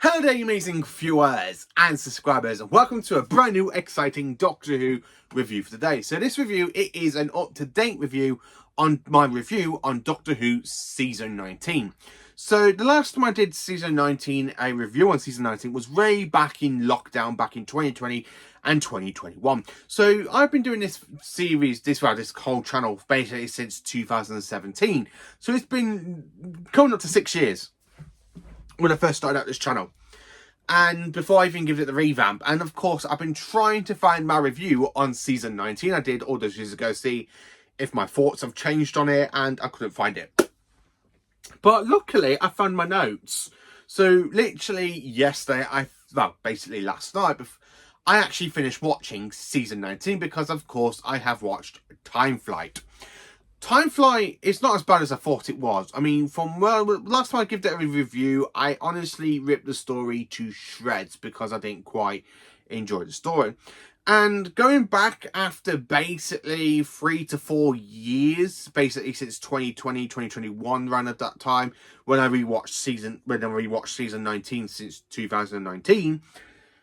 Hello there, you amazing viewers and subscribers, and welcome to a brand new exciting Doctor Who review for today. So this review, it is an up-to-date review on my review on Doctor Who Season 19. So the last time I did Season 19, a review on Season 19, was way back in lockdown, back in 2020 and 2021. So I've been doing this series, this whole channel, basically since 2017. So it's been coming up to 6 years when I first started out this channel, and before I even give it the revamp. And of course, I've been trying to find my review on Season 19. I did all those years ago, see if my thoughts have changed on it, and I couldn't find it. But luckily, I found my notes. So literally yesterday, basically last night, I actually finished watching Season 19 because, of course, I have watched Time Flight. Time Flight is not as bad as I thought it was. I mean, last time I gave it a review, I honestly ripped the story to shreds because I didn't quite enjoy the story. And going back after basically 3 to 4 years, basically since 2020, 2021 ran at that time, when I rewatched season 19 since 2019.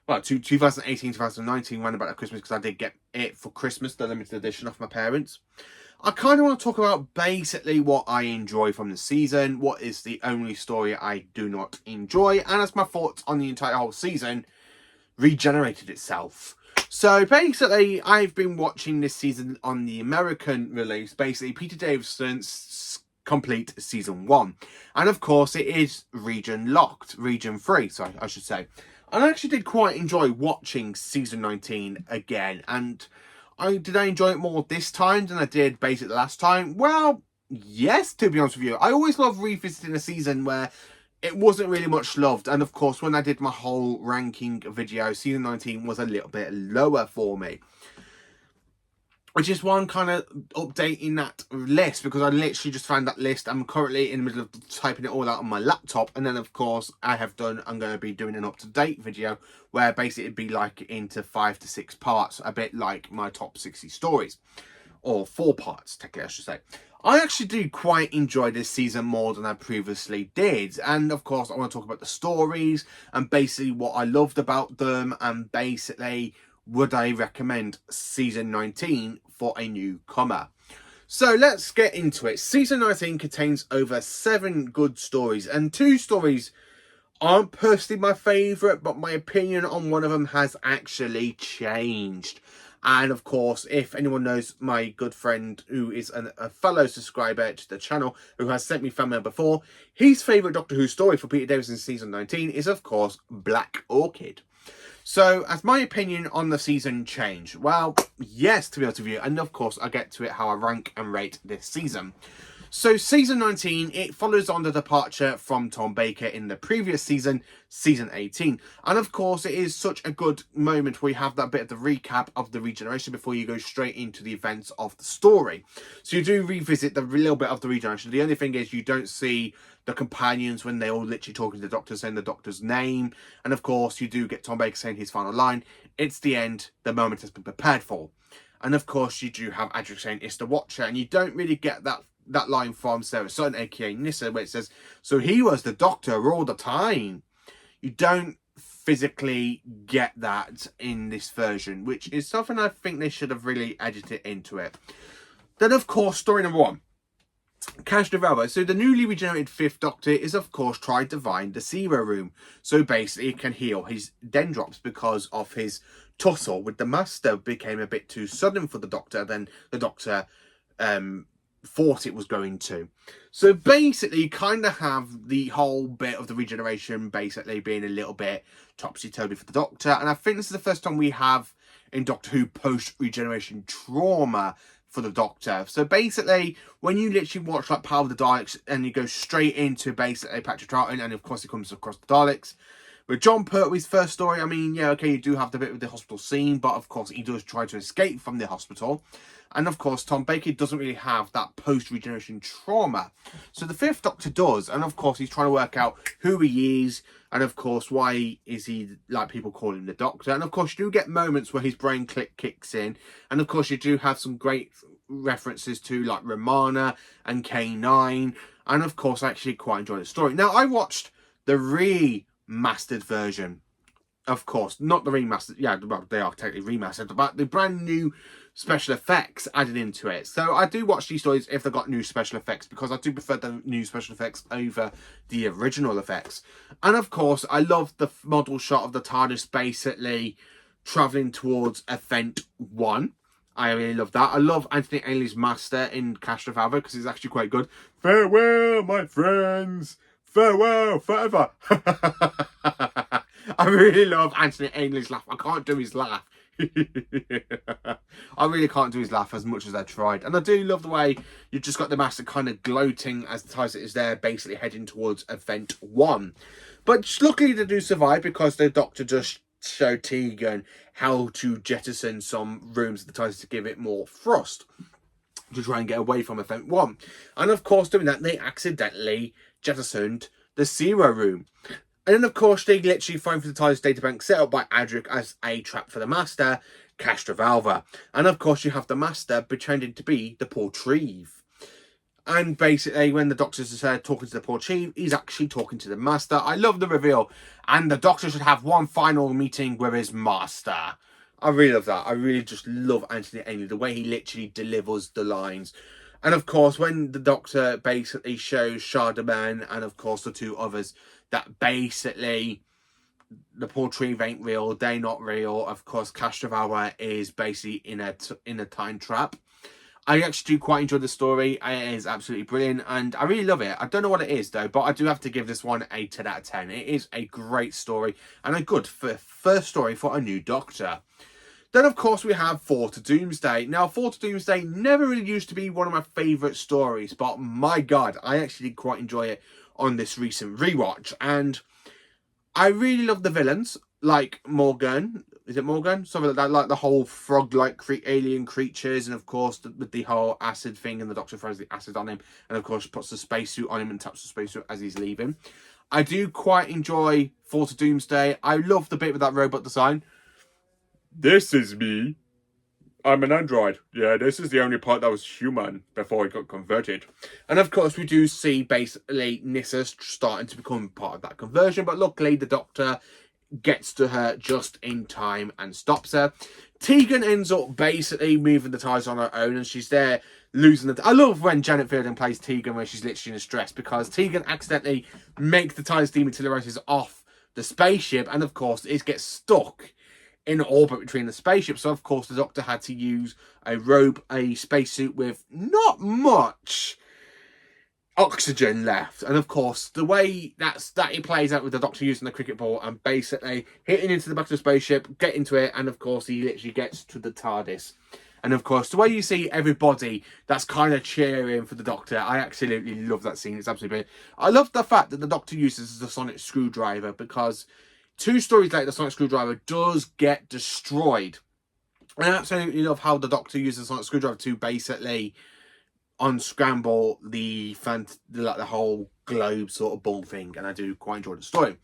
Well, 2018, 2019, ran about at Christmas, because I did get it for Christmas, the limited edition off my parents. I kind of want to talk about basically what I enjoy from the season, what is the only story I do not enjoy, and as my thoughts on the entire whole season regenerated itself. So basically, I've been watching this season on the American release, basically Peter Davison's complete Season 1. And of course, it is region 3, sorry, I should say. And I actually did quite enjoy watching Season 19 again, and did I enjoy it more this time than I did basically last time? Well, yes, to be honest with you. I always love revisiting a season where it wasn't really much loved. And of course, when I did my whole ranking video, Season 19 was a little bit lower for me. Which is why I'm kind of updating that list, because I literally just found that list. I'm currently in the middle of typing it all out on my laptop. And then, of course, I'm going to be doing an up-to-date video where basically it'd be like into 5 to 6 parts, a bit like my top 60 stories. Or 4 parts, technically, I should say. I actually do quite enjoy this season more than I previously did. And, of course, I want to talk about the stories and basically what I loved about them, and basically, would I recommend Season 19 for a newcomer? So let's get into it. Season 19 contains over 7 good stories, and 2 stories aren't personally my favourite, but my opinion on one of them has actually changed. And of course, if anyone knows my good friend who is a fellow subscriber to the channel, who has sent me fan mail before, his favourite Doctor Who story for Peter Davison Season 19 is, of course, Black Orchid. So, has my opinion on the season changed? Well, yes, to be honest with you. And of course, I'll get to it how I rank and rate this season. So, Season 19, it follows on the departure from Tom Baker in the previous season, Season 18. And of course, it is such a good moment where you have that bit of the recap of the regeneration before you go straight into the events of the story. So, you do revisit the little bit of the regeneration. The only thing is you don't see the companions when they're all literally talking to the Doctor, saying the Doctor's name. And of course, you do get Tom Baker saying his final line. It's the end. The moment has been prepared for. And of course, you do have Adric saying it's the Watcher. And you don't really get that line from Sarah Sutton, aka Nyssa, where it says, so he was the Doctor all the time. You don't physically get that in this version, which is something I think they should have really edited into it. Then, of course, story number 1. Cash Development. So the newly regenerated 5th Doctor is, of course, tried to find the Zero Room. So basically, it can heal his dendrops because of his tussle with the Master became a bit too sudden for the Doctor. Then the Doctor thought it was going to. So basically, you kind of have the whole bit of the regeneration basically being a little bit topsy-turvy for the Doctor. And I think this is the first time we have in Doctor Who post-regeneration trauma for the Doctor. So basically, when you literally watch like Power of the Daleks and you go straight into basically Patrick Troughton, and of course he comes across the Daleks. With Jon Pertwee's first story, I mean, yeah, okay, you do have the bit with the hospital scene, but of course he does try to escape from the hospital. And of course, Tom Baker doesn't really have that post-regeneration trauma. So the 5th Doctor does, and of course he's trying to work out who he is, and of course, why is he, like, people call him the Doctor. And of course, you do get moments where his brain kicks in, and of course you do have some great references to, like, Romana and K9, and of course I actually quite enjoy the story. Now, I watched the mastered version. Of course, not the remastered. Yeah, well, they are technically remastered, but the brand new special effects added into it. So I do watch these stories if they've got new special effects, because I do prefer the new special effects over the original effects. And of course, I love the model shot of the TARDIS basically traveling towards Event 1. I really love that. I love Anthony Ainley's master in Cash of Alva, because it's actually quite good. Farewell, my friends. Farewell forever. I really love Anthony Ainley's laugh. I can't do his laugh. I really can't do his laugh as much as I tried. And I do love the way you've just got the master kind of gloating as the TARDIS is there, basically heading towards Event 1. But luckily they do survive, because the Doctor just showed Tegan how to jettison some rooms of the TARDIS to give it more thrust, to try and get away from Event 1. And of course, doing that, they accidentally jettisoned the Zero Room. And then, of course, they literally find for the TARDIS databank set up by Adric as a trap for the Master, Castrovalva. And, of course, you have the Master pretending to be the Portreeve. And basically, when the Doctor's talking to the Portreeve, he's actually talking to the Master. I love the reveal. And the Doctor should have one final meeting with his Master. I really love that. I really just love Anthony Ainley, the way he literally delivers the lines. And, of course, when the Doctor basically shows Charlemagne and, of course, the two others that basically the Portreeve ain't real, they're not real. Of course, Castrovalva is basically in a time trap. I actually do quite enjoy the story. It is absolutely brilliant, and I really love it. I don't know what it is, though, but I do have to give this one a 10 out of 10. It is a great story, and a good first story for a new Doctor. Then, of course, we have Four to Doomsday. Now, Four to Doomsday never really used to be one of my favourite stories, but my God, I actually did quite enjoy it on this recent rewatch. And I really love the villains, like Morgan. Is it Morgan? Something like that, like the whole frog-like alien creatures, and of course with the whole acid thing, and the Doctor throws the acid on him, and of course puts the spacesuit on him and taps the spacesuit as he's leaving. I do quite enjoy Four to Doomsday. I love the bit with that robot design. This is me. I'm an android. Yeah, this is the only part that was human before I got converted. And of course, we do see basically Nyssa starting to become part of that conversion. But luckily, the Doctor gets to her just in time and stops her. Tegan ends up basically moving the TARDIS on her own, and she's there losing it. I love when Janet Fielding plays Tegan when she's literally in distress, because Tegan accidentally makes the TARDIS dematerializes off the spaceship, and of course, it gets stuck in orbit between the spaceships. So of course the Doctor had to use a spacesuit with not much oxygen left. And of course the way that it plays out with the Doctor using the cricket ball and basically hitting into the back of the spaceship, get into it, and of course he literally gets to the TARDIS. And of course the way you see everybody that's kind of cheering for the Doctor, I absolutely love that scene. It's absolutely brilliant. I love the fact that the Doctor uses the sonic screwdriver, because 2 stories later, the sonic screwdriver does get destroyed. And I absolutely love how the Doctor uses the sonic screwdriver to basically unscramble the whole globe sort of ball thing. And I do quite enjoy the story.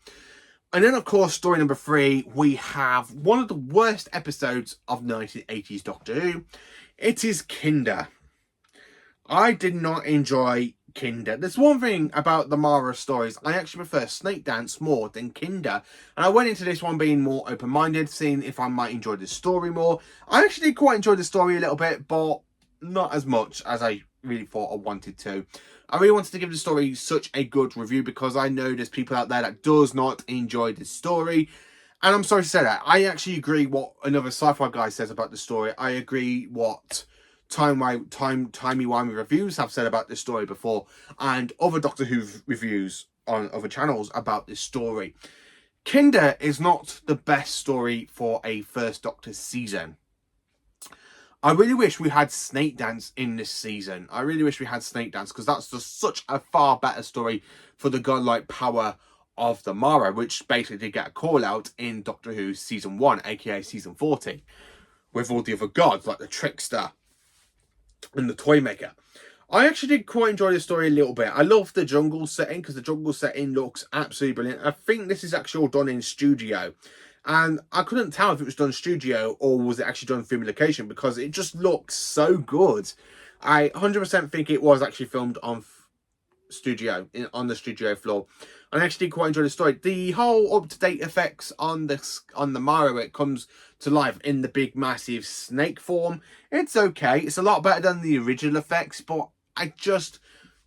And then, of course, story number 3, we have one of the worst episodes of 1980s Doctor Who. It is Kinda. I did not enjoy Kinda. There's one thing about the Mara stories, I actually prefer Snake Dance more than Kinda. And I went into this one being more open-minded, seeing if I might enjoy this story more. I actually quite enjoyed the story a little bit, but not as much as I really thought I wanted to. I really wanted to give the story such a good review, because I know there's people out there that does not enjoy this story. And I'm sorry to say that. I actually agree what another sci-fi guy says about the story. I agree what timey-wimey reviews have said about this story before, and other Doctor Who reviews on other channels about this story. Kinda is not the best story for a first Doctor season. I really wish we had Snake Dance in this season. I really wish we had Snake Dance, because that's just such a far better story for the godlike power of the Mara, which basically did get a call out in Doctor Who season 1, aka season 40, with all the other gods like the Trickster and the Toymaker. I actually did quite enjoy the story a little bit. I love the jungle setting, because the jungle setting looks absolutely brilliant. I think this is actually all done in studio, and I couldn't tell if it was done studio or was it actually done film location, because it just looks so good. I 100% think it was actually filmed on studio, on the studio floor. and I actually quite enjoy the story. The whole up-to-date effects on the Mara, where it comes to life in the big massive snake form, it's okay. It's a lot better than the original effects, but I just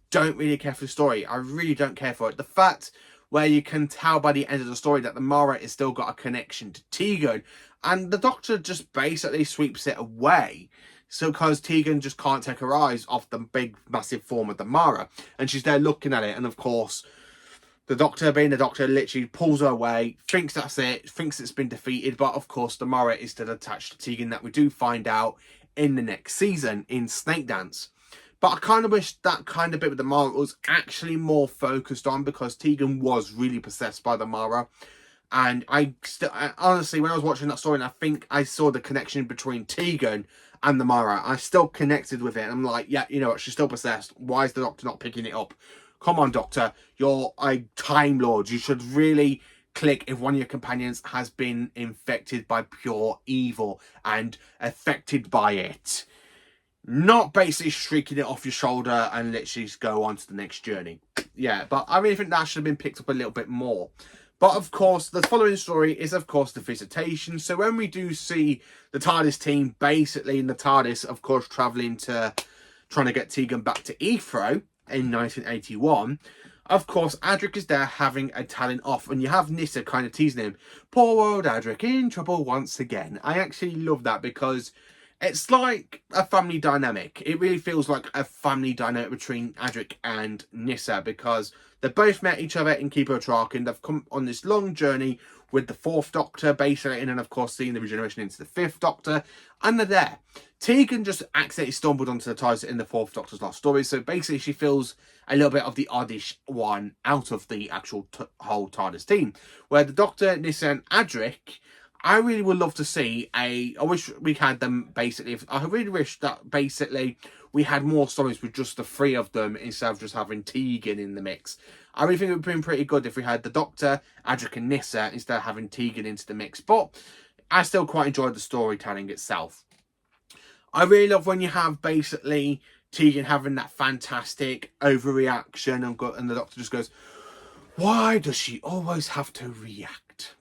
don't really care for the story. I really don't care for it. The fact where you can tell by the end of the story that the Mara has still got a connection to Tegan, and the Doctor just basically sweeps it away. So because Tegan just can't take her eyes off the big massive form of the Mara, and she's there looking at it, and of course the Doctor, being the Doctor, literally pulls her away, thinks that's it, thinks it's been defeated, but of course the Mara is still attached to Tegan, that we do find out in the next season in Snake Dance. But I kind of wish that kind of bit with the Mara was actually more focused on, because Tegan was really possessed by the Mara. And honestly, when I was watching that story, and I think I saw the connection between Tegan and the Mara, I still connected with it. And I'm like, yeah, you know what, she's still possessed. Why is the Doctor not picking it up? Come on, Doctor, you're a Time Lord. You should really click if one of your companions has been infected by pure evil and affected by it. Not basically shrieking it off your shoulder and literally go on to the next journey. Yeah, but I really think that should have been picked up a little bit more. But of course, the following story is, of course, the visitation. So when we do see the TARDIS team basically in the TARDIS, of course, trying to get Tegan back to Heathrow in 1981, of course, Adric is there having a talent off, and you have Nyssa kind of teasing him. Poor old Adric in trouble once again. I actually love that, because it's like a family dynamic. It really feels like a family dynamic between Adric and Nyssa, because they both met each other in Keeper of Traken. They've come on this long journey with the Fourth Doctor, basically, and then, of course, seeing the regeneration into the Fifth Doctor, and they're there. Tegan just accidentally stumbled onto the TARDIS in the Fourth Doctor's last story, so basically she feels a little bit of the oddish one out of the actual whole TARDIS team, where the Doctor, Nyssa, and Adric, I really would love to see I wish we had them basically. I really wish that basically we had more stories with just the three of them instead of just having Tegan in the mix. I really think it would have been pretty good if we had the Doctor, Adric, and Nyssa instead of having Tegan into the mix. But I still quite enjoyed the storytelling itself. I really love when you have basically Tegan having that fantastic overreaction, and the Doctor just goes, "Why does she always have to react?"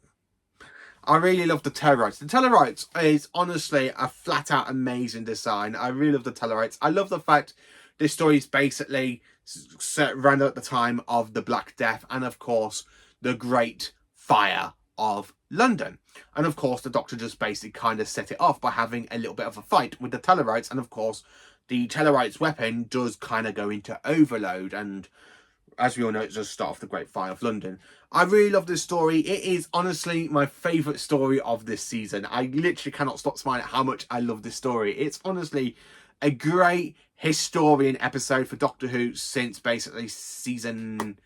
I really love the Tellarites. The Tellarites is honestly a flat out amazing design. I really love the Tellarites. I love the fact this story is basically set around at the time of the Black Death and, of course, the Great Fire of London. And, of course, the Doctor just basically kind of set it off by having a little bit of a fight with the Tellarites. And, of course, the Tellarites' weapon does kind of go into overload, and as we all know, it does start off the Great Fire of London. I really love this story. It is honestly my favourite story of this season. I literally cannot stop smiling at how much I love this story. It's honestly a great historian episode for Doctor Who since basically season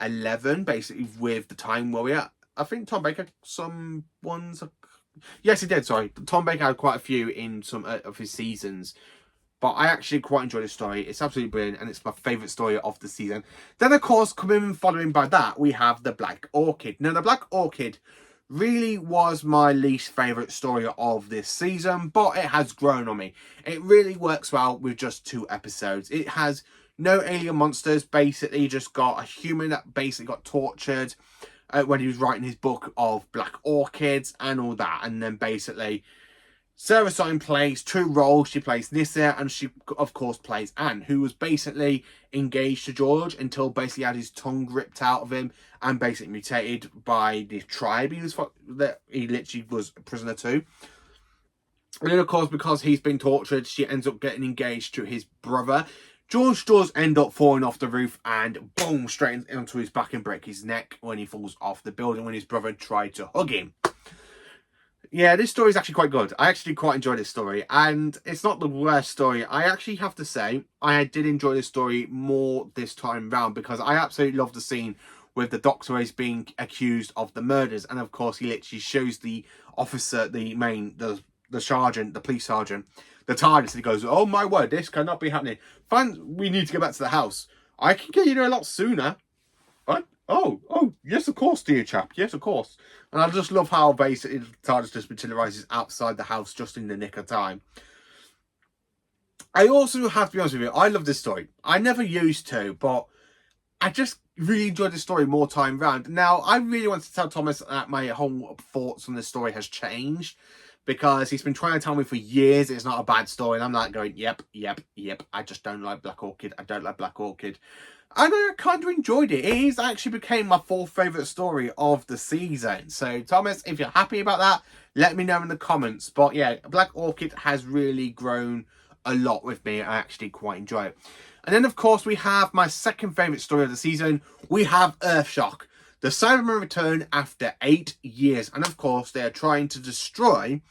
11, basically with the Time Warrior. I think Tom Baker some ones. Yes, he did. Sorry, Tom Baker had quite a few in some of his seasons. But I actually quite enjoy this story. It's absolutely brilliant, and it's my favourite story of the season. Then, of course, coming and following by that, we have The Black Orchid. Now, The Black Orchid really was my least favourite story of this season, but it has grown on me. It really works well with just 2 episodes. It has no alien monsters, basically just got a human that basically got tortured when he was writing his book of Black Orchids and all that, and then basically Sarah Sine plays 2 roles. She plays Nyssa, and she, of course, plays Anne, who was basically engaged to George until basically had his tongue ripped out of him and basically mutated by the tribe that he literally was a prisoner to. And then, of course, because he's been tortured, she ends up getting engaged to his brother. George does end up falling off the roof and boom, straight onto his back and break his neck when he falls off the building when his brother tried to hug him. Yeah, this story is actually quite good. I actually quite enjoy this story, and it's not the worst story. I actually have to say, I did enjoy this story more this time round, because I absolutely love the scene with the Doctor as being accused of the murders, and of course he literally shows the officer, the sergeant, the police sergeant, the TARDIS, and he goes, "Oh my word, this cannot be happening. Fans, we need to get back to the house. I can get you there a lot sooner." What? Oh, yes, of course, dear chap. Yes, of course. And I just love how basically the TARDIS just materialises outside the house just in the nick of time. I also have to be honest with you, I love this story. I never used to, but I just really enjoyed the story more time round. Now, I really want to tell Thomas that my whole thoughts on the story has changed, because he's been trying to tell me for years it's not a bad story, and I'm like going, yep, I just don't like Black Orchid. I don't like Black Orchid. And I kind of enjoyed it. It is actually became my 4th favourite story of the season. So, Thomas, if you're happy about that, let me know in the comments. But yeah, Black Orchid has really grown a lot with me. I actually quite enjoy it. And then, of course, we have my 2nd favourite story of the season. We have Earthshock. The Cybermen return after 8 years. And, of course, they are trying to destroy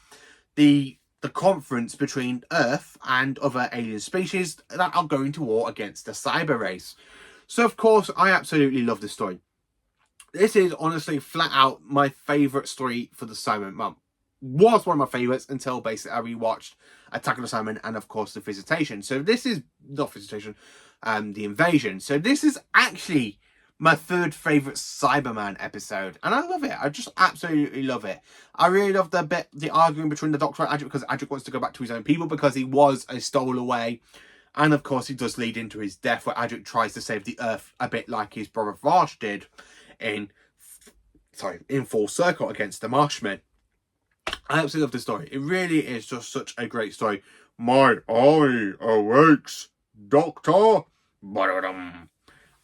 the conference between Earth and other alien species that are going to war against the cyber race. So, of course, I absolutely love this story. This is honestly flat out my favourite story for the Cybermen. Well, was one of my favourites until basically I rewatched Attack of the Cybermen and, of course, The Visitation. So this is not Visitation, The Invasion. So this is actually my 3rd favourite Cyberman episode, and I love it. I just absolutely love it. I really love the arguing between the Doctor and Adric, because Adric wants to go back to his own people because he was a stowaway. And of course, it does lead into his death, where Adric tries to save the Earth a bit like his brother Varsh did in Full Circle against the Marshmen. I absolutely love this story. It really is just such a great story. My eye awakes, Doctor.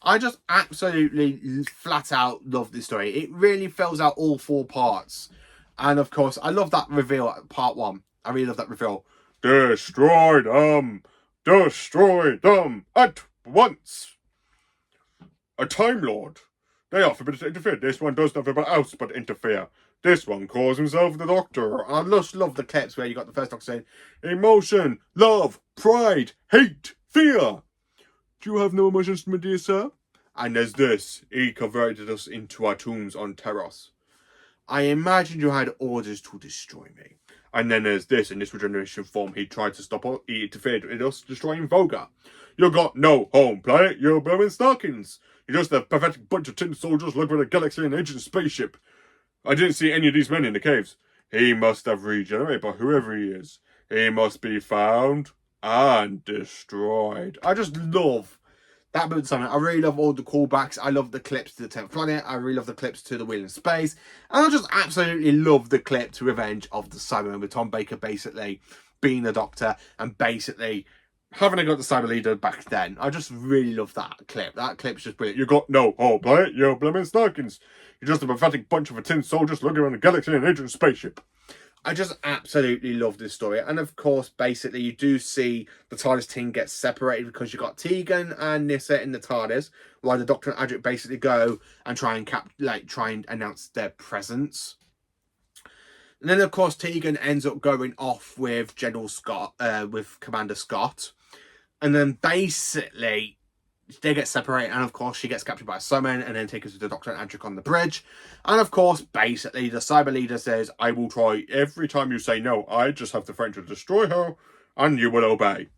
I just absolutely flat out love this story. It really fills out all 4 parts. And of course, I love that reveal at part 1. I really love that reveal. Destroy them! Destroy them at once! A Time Lord. They are forbidden to interfere. This one does nothing else but interfere. This one calls himself the Doctor. I just love the clips where you got the first Doctor saying, emotion, love, pride, hate, fear. Do you have no emotions, my dear sir? And there's this. He converted us into our tombs on Teros. I imagined you had orders to destroy me. And then there's this. In this regeneration form, he tried to stop us. He interfered in us destroying Voga. You got no home planet. You're blowing stockings. You're just a pathetic bunch of tin soldiers looking for a galaxy and ancient spaceship. I didn't see any of these men in the caves. He must have regenerated, but whoever he is, he must be found and destroyed. I just love that bit of something. I really love all the callbacks. I love the clips to the 10th planet. I really love the clips to the Wheel in Space. And I just absolutely love the clip to Revenge of the Cybermen, with Tom Baker basically being the Doctor and basically having a go at the Cyber Leader back then. I just really love that clip. That clip's just brilliant. You got no whole planet. You're blooming Starkins. You're just a pathetic bunch of tin soldiers looking around a galaxy in an ancient spaceship. I just absolutely love this story. And of course, basically, you do see the TARDIS team get separated, because you got Tegan and Nyssa in the TARDIS, while the Doctor and Adric basically go and try and announce their presence. And then, of course, Tegan ends up going off with General Scott, with Commander Scott. And then basically, they get separated, and of course she gets captured by a Cyberman and then taken to the Doctor and Adric on the bridge. And of course, basically, the Cyber Leader says, I will try every time you say no. I just have the threat to destroy her, and you will obey.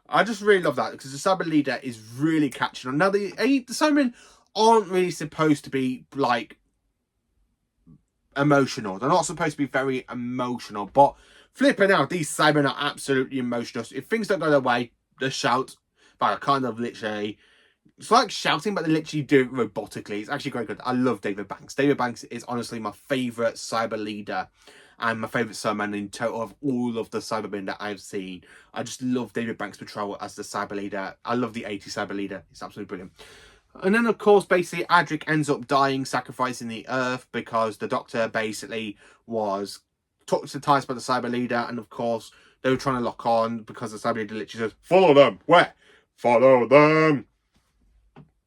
I just really love that, because the Cyber Leader is really catching on. Now, the Cybermen aren't really supposed to be, like, emotional. They're not supposed to be very emotional, but flipping out, these Cybermen are absolutely emotional. If things don't go their way, they shout, but kind of literally, it's like shouting, but they literally do it robotically. It's actually quite good. I love David Banks. David Banks is honestly my favourite Cyber Leader and my favourite Cyberman in total of all of the Cybermen that I've seen. I just love David Banks' portrayal as the Cyber Leader. I love the 80s Cyber Leader. It's absolutely brilliant. And then, of course, basically, Adric ends up dying, sacrificing the Earth, because the Doctor basically was took to ties by the Cyber Leader, and of course, they were trying to lock on, because the Cyber Leader literally says, follow them. Where? Follow them.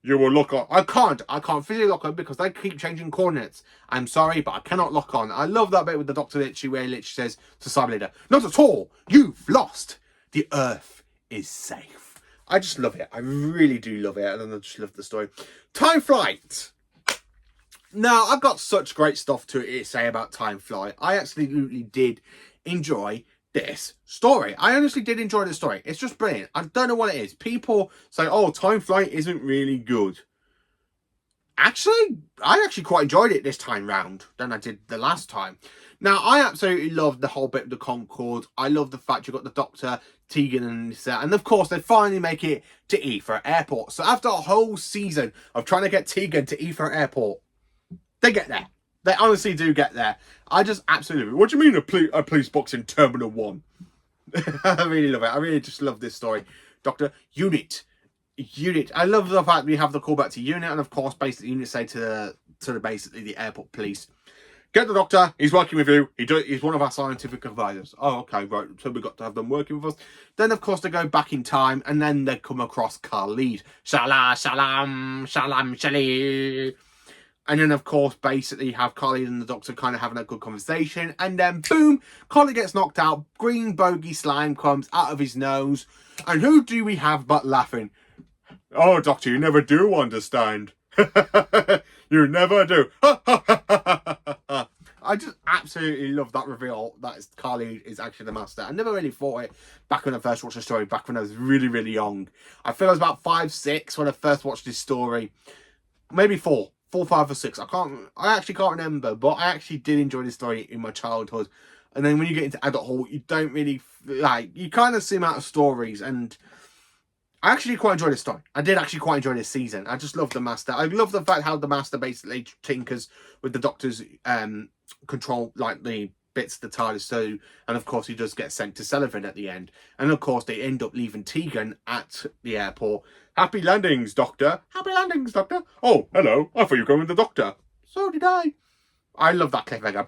You will lock on. I can't physically lock on, because they keep changing coordinates. I'm sorry, but I cannot lock on. I love that bit with the Doctor literally, where he literally says to Cyber Leader, not at all. You've lost. The Earth is safe. I just love it. I really do love it. And I just love the story. Time Flight. Now, I've got such great stuff to say about Time Flight. I absolutely did enjoy this story. I honestly did enjoy the story. It's just brilliant. I don't know what it is. People say, oh, Time Flight isn't really good. Actually, I actually quite enjoyed it this time round than I did the last time. Now, I absolutely love the whole bit of the Concorde. I love the fact you got the Doctor, Tegan and Lisa. And of course, they finally make it to Heathrow Airport. So after a whole season of trying to get Tegan to Heathrow Airport, they get there. They honestly do get there. I just absolutely... What do you mean a police box in Terminal 1? I really love it. I really just love this story. Doctor, Unit. I love the fact we have the callback to Unit, and of course, basically, Unit say to basically the airport police, get the Doctor. He's working with you. He's one of our scientific advisors. Oh, okay, right. So we got to have them working with us. Then, of course, they go back in time, and then they come across Khalid. Salam, salam, salam, shalim. And then, of course, basically have Khalid and the Doctor kind of having a good conversation. And then, boom, Khalid gets knocked out. Green bogey slime comes out of his nose. And who do we have but laughing? Oh, Doctor, you never do understand. You never do. I just absolutely love that reveal that Khalid is actually the Master. I never really thought it back when I first watched the story, back when I was really, really young. I feel I was about 5, 6 when I first watched this story. Maybe 4, 5 or 6. I actually can't remember, but I actually did enjoy this story in my childhood. And then when you get into adulthood, you don't really, you kind of zoom out of stories, and I actually quite enjoyed this story. I did actually quite enjoy this season. I just love the Master. I love the fact how the Master basically tinkers with the Doctor's control, like the bits of the TARDIS. So, and of course, he does get sent to Sullivan at the end. And of course, they end up leaving Tegan at the airport. Happy landings, Doctor. Happy landings, Doctor. Oh, hello. I thought you were going with the Doctor. So did I. I love that cliffhanger.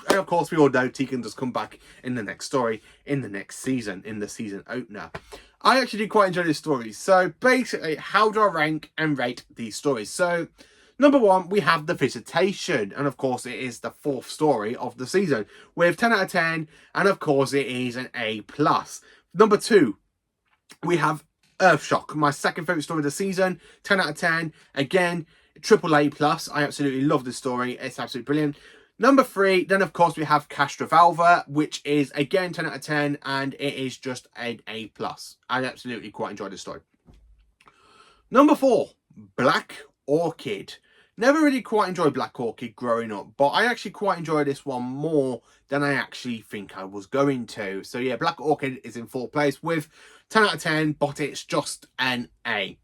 And of course, we all know Tegan does come back in the next story, in the next season, in the season opener. I actually did quite enjoy this story. So basically, how do I rank and rate these stories? So number 1, we have The Visitation. And of course, it is the 4th story of the season with 10 out of 10. And of course, it is an A+. Number 2, we have Earthshock, my second favourite story of the season. 10 out of 10. Again, AAA+. I absolutely love this story. It's absolutely brilliant. Number 3, then of course we have Castrovalva, which is again 10 out of 10, and it is just an A+. I absolutely quite enjoyed this story. Number 4, Black Orchid. Never really quite enjoyed Black Orchid growing up, but I actually quite enjoy this one more than I actually think I was going to. So yeah, Black Orchid is in 4th place with 10 out of 10, but it's just an A.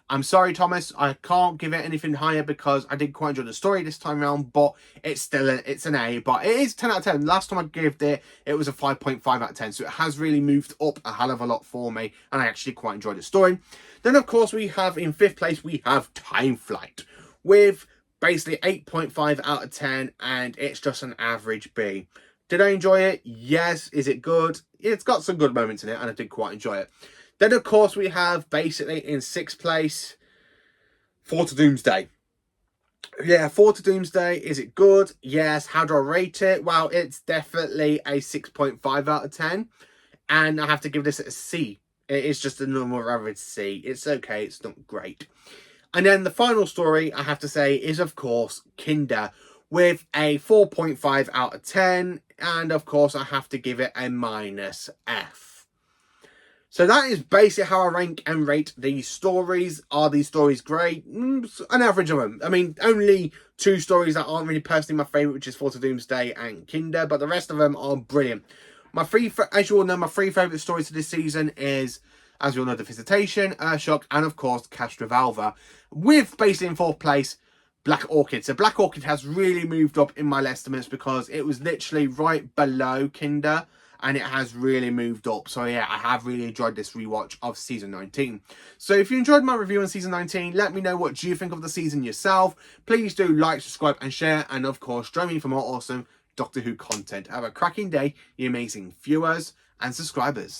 I'm sorry, Thomas, I can't give it anything higher because I did quite enjoy the story this time around, but it's still it's an A, but it is 10 out of 10. Last time I gave it was a 5.5 out of 10, so it has really moved up a hell of a lot for me, and I actually quite enjoyed the story. Then, of course, we have in 5th place, we have Time Flight, with basically 8.5 out of 10, and it's just an average B. Did I enjoy it? Yes. Is it good? It's got some good moments in it, and I did quite enjoy it. Then, of course, we have basically in 6th place, Four to Doomsday. Yeah, Four to Doomsday. Is it good? Yes. How do I rate it? Well, it's definitely a 6.5 out of 10. And I have to give this a C. It is just a normal average C. It's okay. It's not great. And then the final story, I have to say, is, of course, Kinder, with a 4.5 out of 10. And, of course, I have to give it a -F. So that is basically how I rank and rate these stories. Are these stories great? An average of them. I mean, only 2 stories that aren't really personally my favourite, which is Four to Doomsday and Kinder, but the rest of them are brilliant. As you all know, my 3 favourite stories of this season is, as you all know, The Visitation, Earthshock, and of course, Castrovalva, with basically in 4th place, Black Orchid. So Black Orchid has really moved up in my estimates because it was literally right below Kinder, and it has really moved up. So yeah, I have really enjoyed this rewatch of season 19. So if you enjoyed my review on season 19, let me know what you think of the season yourself. Please do like, subscribe and share, and of course join me for more awesome Doctor Who content. Have a cracking day, you amazing viewers and subscribers.